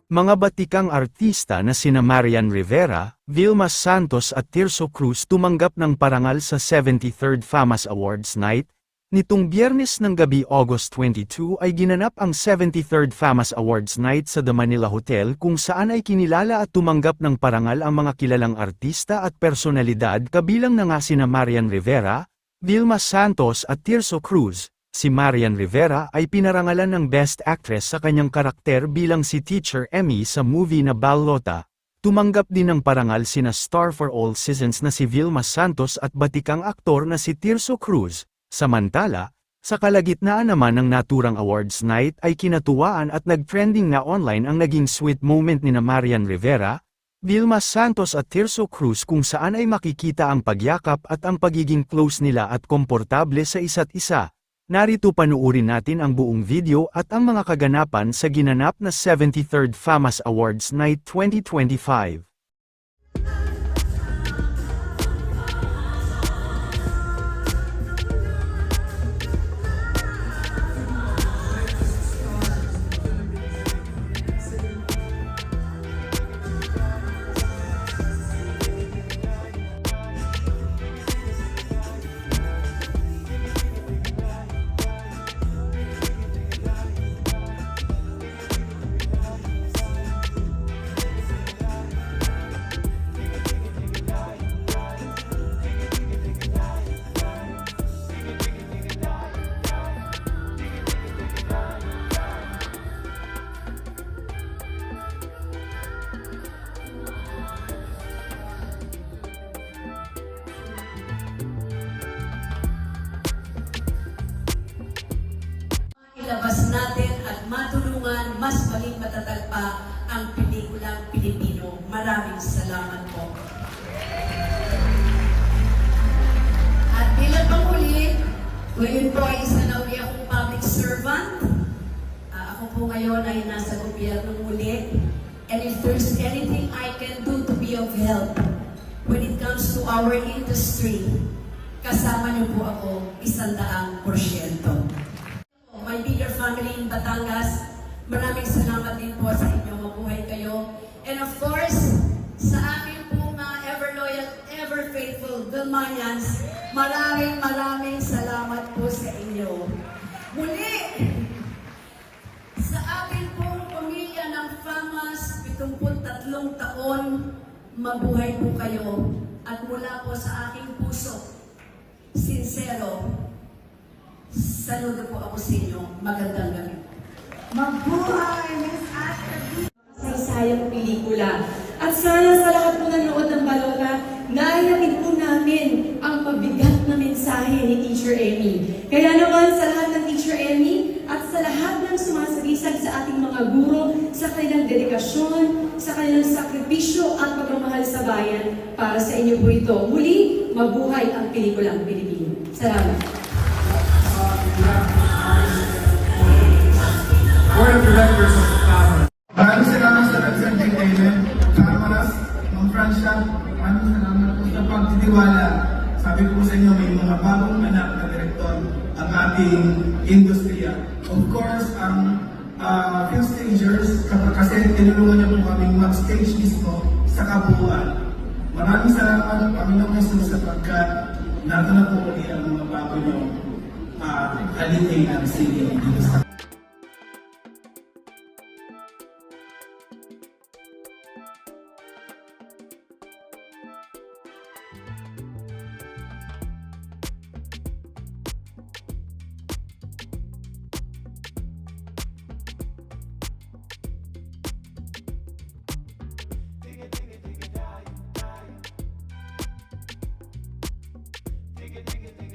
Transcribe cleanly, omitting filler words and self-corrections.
Mga batikang artista na sina Marian Rivera, Vilma Santos at Tirso Cruz tumanggap ng parangal sa 73rd FAMAS Awards Night. Nitong Biyernes ng gabi August 22 ay ginanap ang 73rd FAMAS Awards Night sa The Manila Hotel kung saan ay kinilala at tumanggap ng parangal ang mga kilalang artista at personalidad kabilang na nga sina Marian Rivera, Vilma Santos at Tirso Cruz. Si Marian Rivera ay pinarangalan ng Best Actress sa kanyang karakter bilang si Teacher Emmy sa movie na Balota. Tumanggap din ng parangal sina Star for All Seasons na si Vilma Santos at batikang aktor na si Tirso Cruz. Samantala, sa kalagitnaan naman ng naturang awards night ay kinatuwaan at nag-trending na online ang naging sweet moment ni Marian Rivera, Vilma Santos at Tirso Cruz kung saan ay makikita ang pagyakap at ang pagiging close nila at komportable sa isa't isa. Narito panuurin natin ang buong video at ang mga kaganapan sa ginanap na 73rd FAMAS Awards Night 2025. Ilabas natin at matulungan mas maging matatag pa ang pelikulang Pilipino. Maraming salamat po. At bilang panghuli, ngayon po ay isa na uli akong public servant. Ako po ngayon ay nasa gobyerno muli. And if there's anything I can do to be of help when it comes to our industry, kasama niyo po ako 100%. My bigger family in Batangas, maraming salamat din po sa inyo. Mabuhay kayo. And of course, sa aking pong ever loyal, ever faithful Vilmanians, maraming salamat po sa inyo. Muli, sa aking pong pamilya ng FAMAS, 73 taon, mabuhay po kayo. At mula po sa aking puso, sincero, saludo po ako sa inyo. Magandang gabi. Mabuhay, Miss Ashley! Saysayang pelikula. At sana sa lahat po nanood ng Balota, naihatid po namin ang mabigat na mensahe ni Teacher Emmy. Kaya naman sa lahat ng Teacher Emmy at sa lahat ng sumasagisag sa ating mga guro sa kanilang dedikasyon, sa kanilang sakripisyo at pagmamahal sa bayan, para sa inyo po ito. Muli, mabuhay ang pelikulang Pilipino. Salamat. Board of Directors of FAMAS. Maraming salamat sa nag-entertainment. Kamaras, Ma'am Francia, maraming salamat po sa pagtitiwala. Sabi ko sa inyo, may mga bagong anak na direktor ang ating industriya. Of course, ang film stagers, kasi tinulungan niyo po kaming mag-stage mismo sa kabuuan. Maraming salamat, Panginoong Jesus, sapagkat nato na po ulit ang mga bago niyong halitin ng sige dito sa Digga, digga, digga.